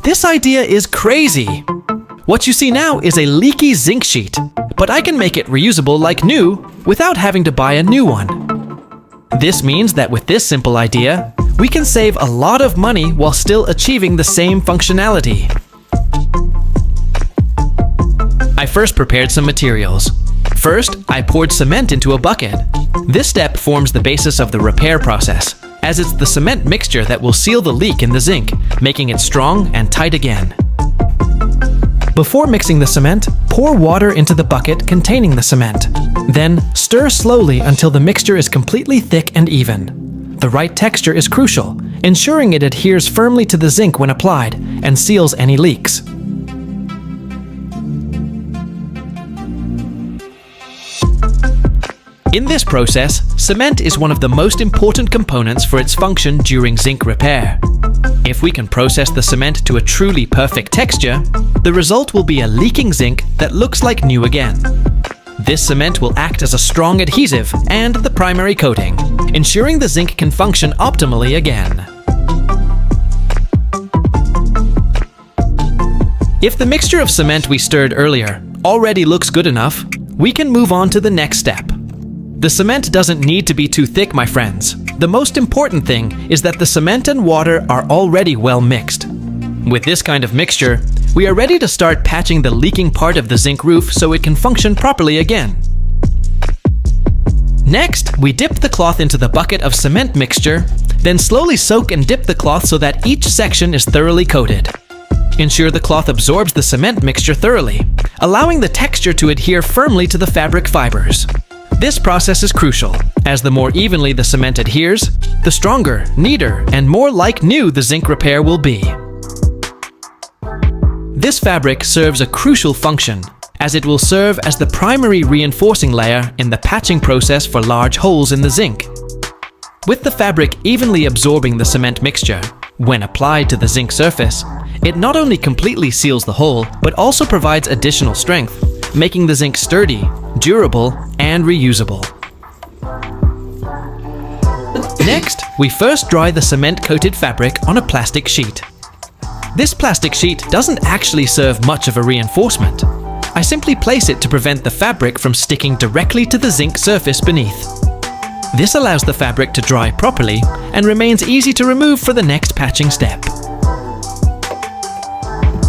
this idea is crazy. What you see now is a leaky zinc sheet, but I can make it reusable like new without having to buy a new one. This means that with this simple idea, we can save a lot of money while still achieving the same functionality. I first prepared some materials. First, I poured cement into a bucket. This step forms the basis of the repair process, as it's the cement mixture that will seal the leak in the zinc, making it strong and tight again. Before mixing the cement, pour water into the bucket containing the cement. Then, stir slowly until the mixture is completely thick and even. The right texture is crucial, ensuring it adheres firmly to the zinc when applied and seals any leaks. In this process, cement is one of the most important components for its function during zinc repair. If we can process the cement to a truly perfect texture, the result will be a leaking zinc that looks like new again. This cement will act as a strong adhesive and the primary coating, ensuring the zinc can function optimally again. If the mixture of cement we stirred earlier already looks good enough, we can move on to the next step. The cement doesn't need to be too thick, my friends. The most important thing is that the cement and water are already well mixed. With this kind of mixture, we are ready to start patching the leaking part of the zinc roof so it can function properly again. Next, we dip the cloth into the bucket of cement mixture, then slowly soak and dip the cloth so that each section is thoroughly coated. Ensure the cloth absorbs the cement mixture thoroughly, allowing the texture to adhere firmly to the fabric fibers. This process is crucial, as the more evenly the cement adheres, the stronger, neater, and more like new the zinc repair will be. This fabric serves a crucial function, as it will serve as the primary reinforcing layer in the patching process for large holes in the zinc. With the fabric evenly absorbing the cement mixture, when applied to the zinc surface, it not only completely seals the hole, but also provides additional strength, making the zinc sturdy, durable, and reusable. Next, we first dry the cement-coated fabric on a plastic sheet. This plastic sheet doesn't actually serve much of a reinforcement. I simply place it to prevent the fabric from sticking directly to the zinc surface beneath. This allows the fabric to dry properly and remains easy to remove for the next patching step.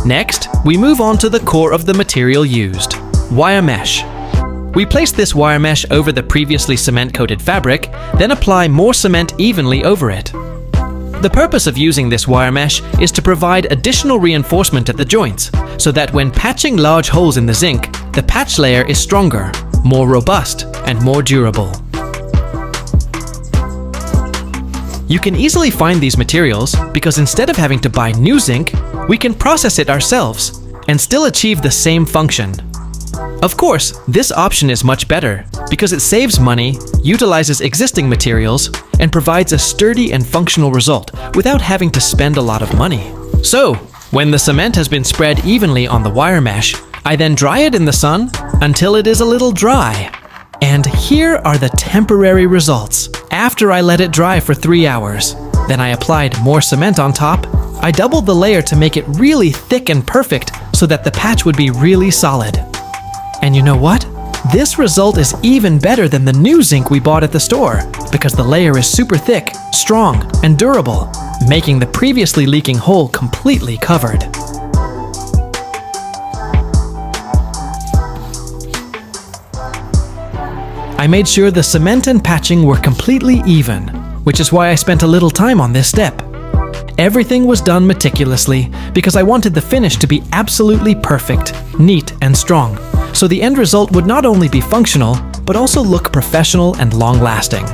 Next, we move on to the core of the material used, wire mesh. We place this wire mesh over the previously cement-coated fabric, then apply more cement evenly over it. The purpose of using this wire mesh is to provide additional reinforcement at the joints, so that when patching large holes in the zinc, the patch layer is stronger, more robust, and more durable. You can easily find these materials because instead of having to buy new zinc, we can process it ourselves and still achieve the same function. Of course, this option is much better because it saves money, utilizes existing materials, and provides a sturdy and functional result without having to spend a lot of money. So, when the cement has been spread evenly on the wire mesh, I then dry it in the sun until it is a little dry. And here are the temporary results. After I let it dry for 3 hours, then I applied more cement on top. I doubled the layer to make it really thick and perfect so that the patch would be really solid. And you know what? This result is even better than the new zinc we bought at the store because the layer is super thick, strong, and durable, making the previously leaking hole completely covered. I made sure the cement and patching were completely even, which is why I spent a little time on this step. Everything was done meticulously because I wanted the finish to be absolutely perfect, neat, and strong, so the end result would not only be functional, but also look professional and long-lasting.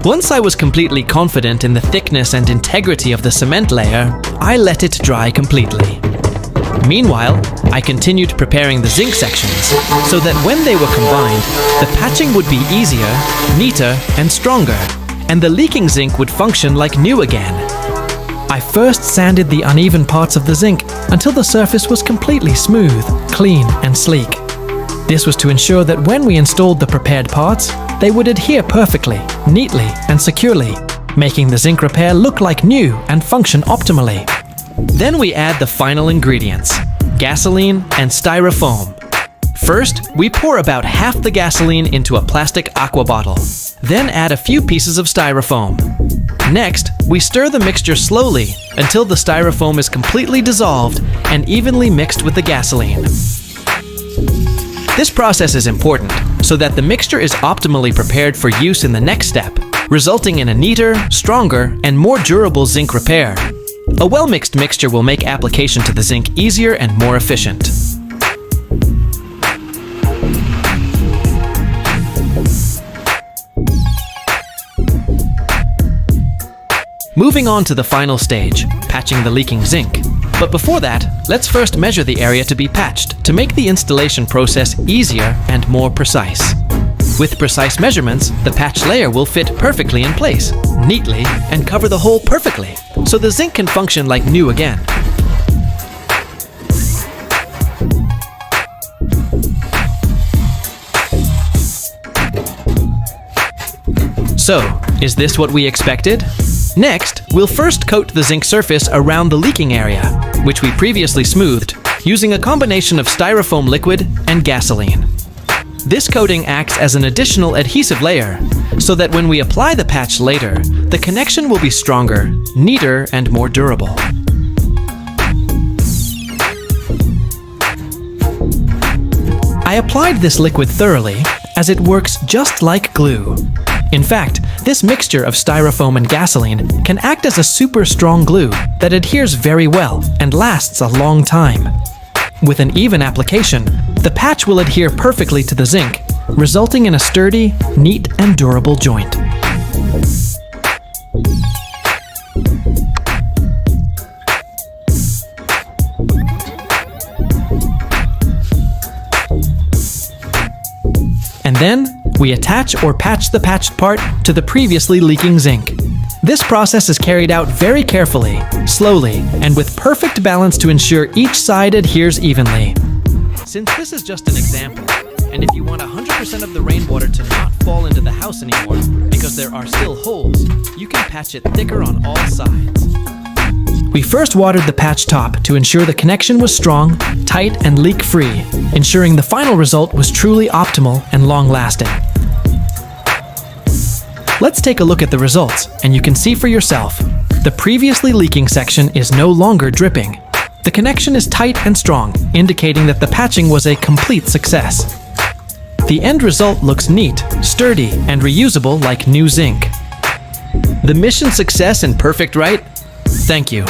Once I was completely confident in the thickness and integrity of the cement layer, I let it dry completely. Meanwhile, I continued preparing the zinc sections so that when they were combined, the patching would be easier, neater, and stronger, and the leaking zinc would function like new again. I first sanded the uneven parts of the zinc until the surface was completely smooth, clean, and sleek. This was to ensure that when we installed the prepared parts, they would adhere perfectly, neatly, and securely, making the zinc repair look like new and function optimally. Then we add the final ingredients: gasoline and styrofoam. First, we pour about half the gasoline into a plastic aqua bottle. Then add a few pieces of styrofoam. Next, we stir the mixture slowly until the styrofoam is completely dissolved and evenly mixed with the gasoline. This process is important so that the mixture is optimally prepared for use in the next step, resulting in a neater, stronger, and more durable zinc repair. A well-mixed mixture will make application to the zinc easier and more efficient. Moving on to the final stage, patching the leaking zinc. But before that, let's first measure the area to be patched to make the installation process easier and more precise. With precise measurements, the patch layer will fit perfectly in place, neatly, and cover the hole perfectly, so the zinc can function like new again. So, is this what we expected? Next, we'll first coat the zinc surface around the leaking area, which we previously smoothed, using a combination of styrofoam liquid and gasoline. This coating acts as an additional adhesive layer, so that when we apply the patch later, the connection will be stronger, neater, and more durable. I applied this liquid thoroughly, as it works just like glue. In fact, this mixture of styrofoam and gasoline can act as a super strong glue that adheres very well and lasts a long time. With an even application, the patch will adhere perfectly to the zinc, resulting in a sturdy, neat, and durable joint. And then, we attach or patch the patched part to the previously leaking zinc. This process is carried out very carefully, slowly, and with perfect balance to ensure each side adheres evenly. Since this is just an example, and if you want 100% of the rainwater to not fall into the house anymore because there are still holes, you can patch it thicker on all sides. We first watered the patch top to ensure the connection was strong, tight, and leak-free, ensuring the final result was truly optimal and long-lasting. Let's take a look at the results, and you can see for yourself. The previously leaking section is no longer dripping. The connection is tight and strong, indicating that the patching was a complete success. The end result looks neat, sturdy, and reusable like new zinc. The mission success and perfect right? Thank you.